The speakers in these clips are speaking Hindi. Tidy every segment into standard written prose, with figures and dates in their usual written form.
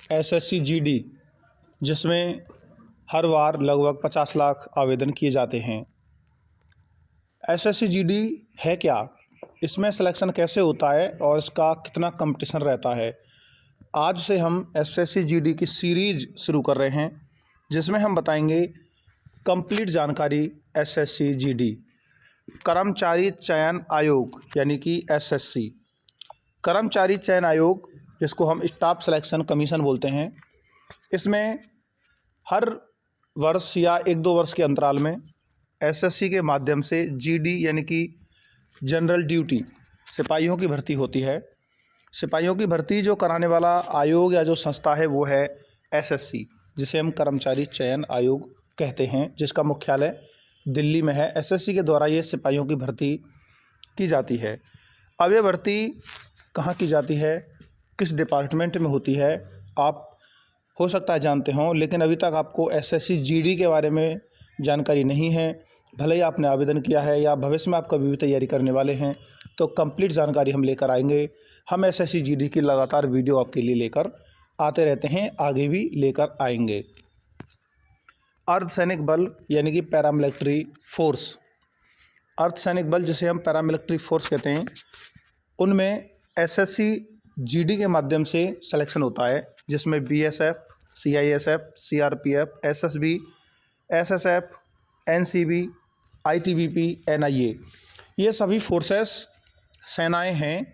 एसएससी जीडी, जिसमें हर बार लगभग 50 लाख आवेदन किए जाते हैं। एसएससी जीडी है क्या, इसमें सिलेक्शन कैसे होता है और इसका कितना कंपटीशन रहता है। आज से हम एसएससी जीडी की सीरीज शुरू कर रहे हैं, जिसमें हम बताएंगे कंप्लीट जानकारी एसएससी जीडी। कर्मचारी चयन आयोग यानी कि एसएससी, कर्मचारी चयन आयोग, जिसको हम स्टाफ सिलेक्शन कमीशन बोलते हैं, इसमें हर वर्ष या 1-2 वर्ष के अंतराल में एसएससी के माध्यम से जीडी यानी कि जनरल ड्यूटी सिपाहियों की भर्ती होती है। सिपाहियों की भर्ती जो कराने वाला आयोग या जो संस्था है वो है एसएससी, जिसे हम कर्मचारी चयन आयोग कहते हैं, जिसका मुख्यालय दिल्ली में है। एसएससी के द्वारा ये सिपाहियों की भर्ती की जाती है। अब ये भर्ती कहाँ की जाती है, किस डिपार्टमेंट में होती है, आप हो सकता है जानते हों, लेकिन अभी तक आपको एसएससी जीडी के बारे में जानकारी नहीं है। भले ही आपने आवेदन किया है या भविष्य में आप कभी भी तैयारी करने वाले हैं, तो कंप्लीट जानकारी हम लेकर आएंगे। हम एसएससी जीडी की लगातार वीडियो आपके लिए लेकर आते रहते हैं, आगे भी लेकर आएंगे। अर्धसैनिक बल यानी कि पैरामिलिट्री फोर्स, अर्धसैनिक बल जिसे हम पैरामिलिट्री फोर्स कहते हैं, उनमें एसएससी जीडी के माध्यम से सिलेक्शन होता है, जिसमें BSF, CISF, CRPF, SSB, SSF, NCB, ITBP, NIA, ये सभी फोर्सेस सेनाएं हैं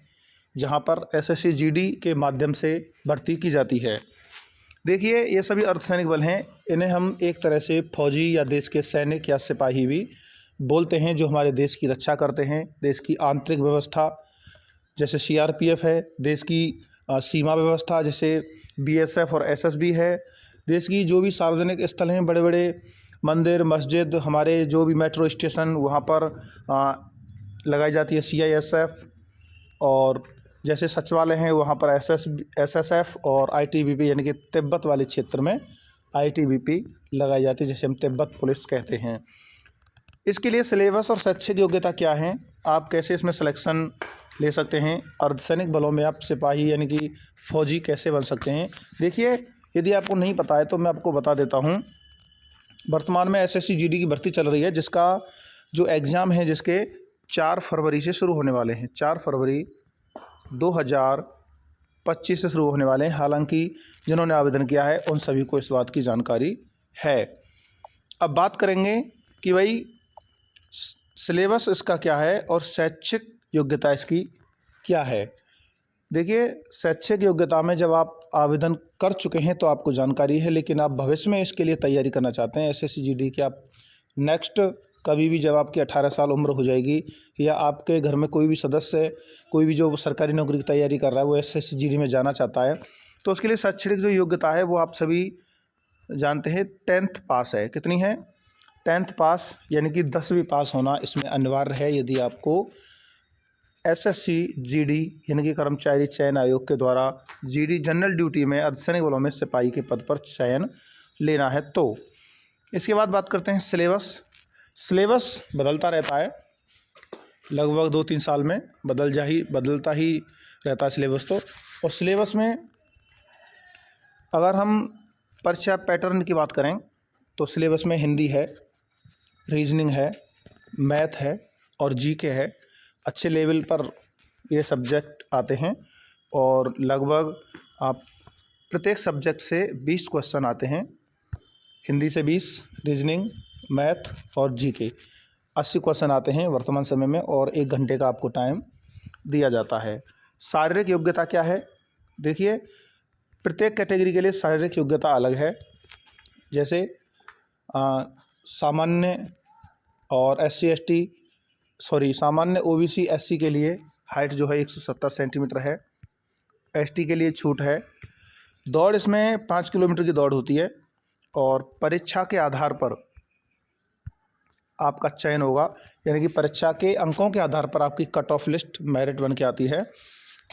जहां पर एसएससी जीडी के माध्यम से भर्ती की जाती है। देखिए, ये सभी अर्धसैनिक बल हैं, इन्हें हम एक तरह से फौजी या देश के सैनिक या सिपाही भी बोलते हैं, जो हमारे देश की रक्षा करते हैं। देश की आंतरिक व्यवस्था जैसे सीआरपीएफ है, देश की सीमा व्यवस्था जैसे बीएसएफ और एसएसबी है, देश की जो भी सार्वजनिक स्थल हैं, बड़े बड़े मंदिर, मस्जिद, हमारे जो भी मेट्रो स्टेशन, वहाँ पर लगाई जाती है सीआईएसएफ, और जैसे सचिवालय हैं वहाँ पर एसएसएफ, और आईटीबीपी यानी कि तिब्बत वाले क्षेत्र में आईटीबीपी लगाई जाती है, जिसे हम तिब्बत पुलिस कहते हैं। इसके लिए सिलेबस और शैक्षिक योग्यता क्या है, आप कैसे इसमें सिलेक्शन ले सकते हैं, अर्धसैनिक बलों में आप सिपाही यानी कि फौजी कैसे बन सकते हैं। देखिए, यदि आपको नहीं पता है तो मैं आपको बता देता हूँ। वर्तमान में एसएससी जीडी की भर्ती चल रही है, जिसका जो एग्ज़ाम है, जिसके 4 फरवरी से शुरू होने वाले हैं। 4 फरवरी 2025 से शुरू होने वाले हैं। हालांकि जिन्होंने आवेदन किया है उन सभी को इस बात की जानकारी है। अब बात करेंगे कि भाई सिलेबस इसका क्या है और शैक्षिक योग्यता इसकी क्या है। देखिए, शैक्षिक योग्यता में जब आप आवेदन कर चुके हैं तो आपको जानकारी है, लेकिन आप भविष्य में इसके लिए तैयारी करना चाहते हैं एसएससी जीडी की, आप नेक्स्ट कभी भी जब आपकी 18 साल उम्र हो जाएगी, या आपके घर में कोई भी सदस्य, कोई भी जो सरकारी नौकरी की तैयारी कर रहा है, वो एसएससी जीडी में जाना चाहता है, तो उसके लिए शैक्षणिक जो योग्यता है वो आप सभी जानते हैं 10th पास है। कितनी है? 10th पास, यानी कि 10वीं पास होना इसमें अनिवार्य है, यदि आपको एसएससी जीडी यानी कि कर्मचारी चयन आयोग के द्वारा जीडी जनरल ड्यूटी में अर्धसैनिक बलों में सिपाही के पद पर चयन लेना है। तो इसके बाद बात करते हैं सिलेबस। सिलेबस बदलता रहता है, लगभग 2-3 साल में बदलता ही रहता है सिलेबस। तो और सिलेबस में अगर हम परीक्षा पैटर्न की बात करें तो सिलेबस में हिंदी है, रीजनिंग है, मैथ है और जीके है। अच्छे लेवल पर ये सब्जेक्ट आते हैं, और लगभग आप प्रत्येक सब्जेक्ट से 20 क्वेश्चन आते हैं। हिंदी से 20, रीजनिंग, मैथ और जीके 80 क्वेश्चन आते हैं वर्तमान समय में, और 1 घंटे का आपको टाइम दिया जाता है। शारीरिक योग्यता क्या है? देखिए, प्रत्येक कैटेगरी के लिए शारीरिक योग्यता अलग है। जैसे सामान्य और सामान्य ओबीसी एससी के लिए हाइट जो है 170 सेंटीमीटर है। एसटी के लिए छूट है। दौड़ इसमें 5 किलोमीटर की दौड़ होती है, और परीक्षा के आधार पर आपका चयन होगा, यानी कि परीक्षा के अंकों के आधार पर आपकी कट ऑफ लिस्ट मेरिट बन के आती है।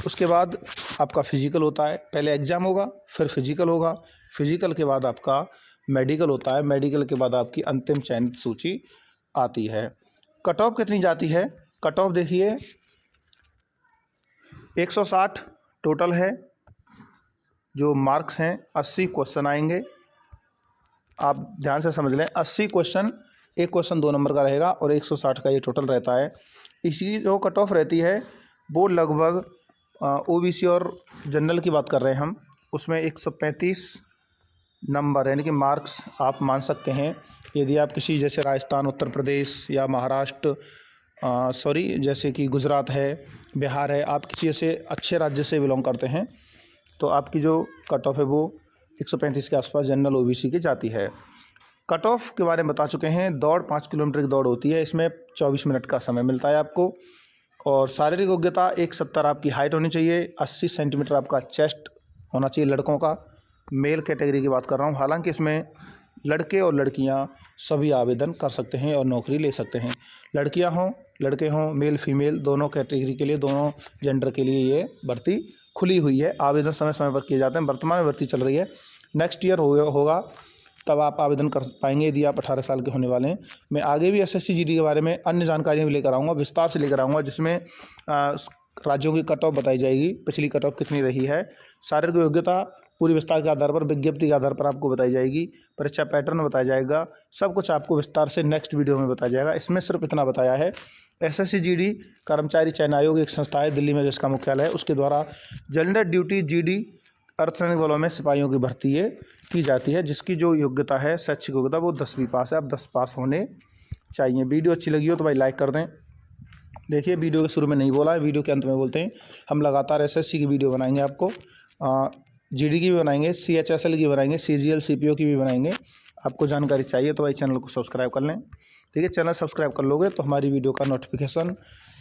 उसके बाद आपका फिजिकल होता है। पहले एग्ज़ाम होगा, फिर फिजिकल होगा, फिजिकल के बाद आपका मेडिकल होता है, मेडिकल के बाद आपकी अंतिम चयनित सूची आती है। कट ऑफ कितनी जाती है? कट ऑफ देखिए 160 टोटल है, जो मार्क्स हैं 80 क्वेश्चन आएंगे। आप ध्यान से समझ लें, 80 क्वेश्चन, एक क्वेश्चन 2 नंबर का रहेगा और 160 का ये टोटल रहता है। इसी जो कट ऑफ रहती है वो लगभग ओबीसी और जनरल की बात कर रहे हैं हम, उसमें 135 नंबर यानी कि मार्क्स आप मान सकते हैं। यदि आप किसी जैसे राजस्थान, उत्तर प्रदेश या महाराष्ट्र, जैसे कि गुजरात है, बिहार है, आप किसी ऐसे अच्छे राज्य से बिलोंग करते हैं तो आपकी जो कट ऑफ है वो 135 के आसपास जनरल ओबीसी की जाती है। कट ऑफ के बारे में बता चुके हैं। दौड़ 5 किलोमीटर की दौड़ होती है, इसमें 24 मिनट का समय मिलता है आपको। और शारीरिक योग्यता 170 आपकी हाइट होनी चाहिए, 80 सेंटीमीटर आपका चेस्ट होना चाहिए लड़कों का। मेल कैटेगरी की बात कर रहा हूँ, हालांकि इसमें लड़के और लड़कियां सभी आवेदन कर सकते हैं और नौकरी ले सकते हैं। लड़कियां हों लड़के हों, मेल फीमेल दोनों कैटेगरी के लिए, दोनों जेंडर के लिए ये भर्ती खुली हुई है। आवेदन समय समय पर किए जाते हैं। वर्तमान में भर्ती चल रही है, नेक्स्ट ईयर होगा तब आप आवेदन कर पाएंगे यदि आप 18 साल के होने वाले हैं। मैं आगे भी एसएससी जीडी के बारे में अन्य जानकारियाँ भी लेकर आऊँगा, विस्तार से लेकर आऊँगा, जिसमें राज्यों की कट ऑफ बताई जाएगी, पिछली कट ऑफ कितनी रही है, शारीरिक योग्यता पूरी विस्तार के आधार पर, विज्ञप्ति के आधार पर आपको बताई जाएगी, परीक्षा पैटर्न बताया जाएगा, सब कुछ आपको विस्तार से नेक्स्ट वीडियो में बताया जाएगा। इसमें सिर्फ इतना बताया है, एसएससी जीडी कर्मचारी चयन आयोग एक संस्था है दिल्ली में जिसका मुख्यालय है, उसके द्वारा जनरल ड्यूटी जीडी अर्धसैनिक बलों में सिपाहियों की भर्ती ये की जाती है, जिसकी जो योग्यता है, शैक्षिक योग्यता, वो 10वीं पास है। आप 10 पास होने चाहिए। वीडियो अच्छी लगी हो तो भाई लाइक कर दें। देखिए, वीडियो के शुरू में नहीं बोला है, वीडियो के अंत में बोलते हैं। हम लगातार एसएससी की वीडियो बनाएंगे आपको, जीडी की भी बनाएंगे, सीएचएसएल की बनाएंगे, सीजीएल सीपीओ की भी बनाएंगे। आपको जानकारी चाहिए तो भाई चैनल को सब्सक्राइब कर लें। ठीक है, चैनल सब्सक्राइब कर लोगे तो हमारी वीडियो का नोटिफिकेशन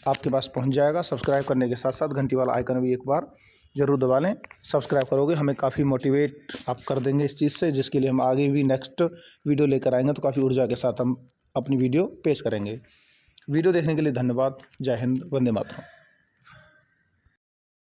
आपके पास पहुंच जाएगा। सब्सक्राइब करने के साथ साथ घंटी वाला आइकन भी एक बार ज़रूर दबा लें। सब्सक्राइब करोगे हमें काफ़ी मोटिवेट आप कर देंगे इस चीज़ से, जिसके लिए हम आगे भी नेक्स्ट वीडियो लेकर आएंगे तो काफ़ी ऊर्जा के साथ हम अपनी वीडियो पेश करेंगे। वीडियो देखने के लिए धन्यवाद। जय हिंद, वंदे मातरम।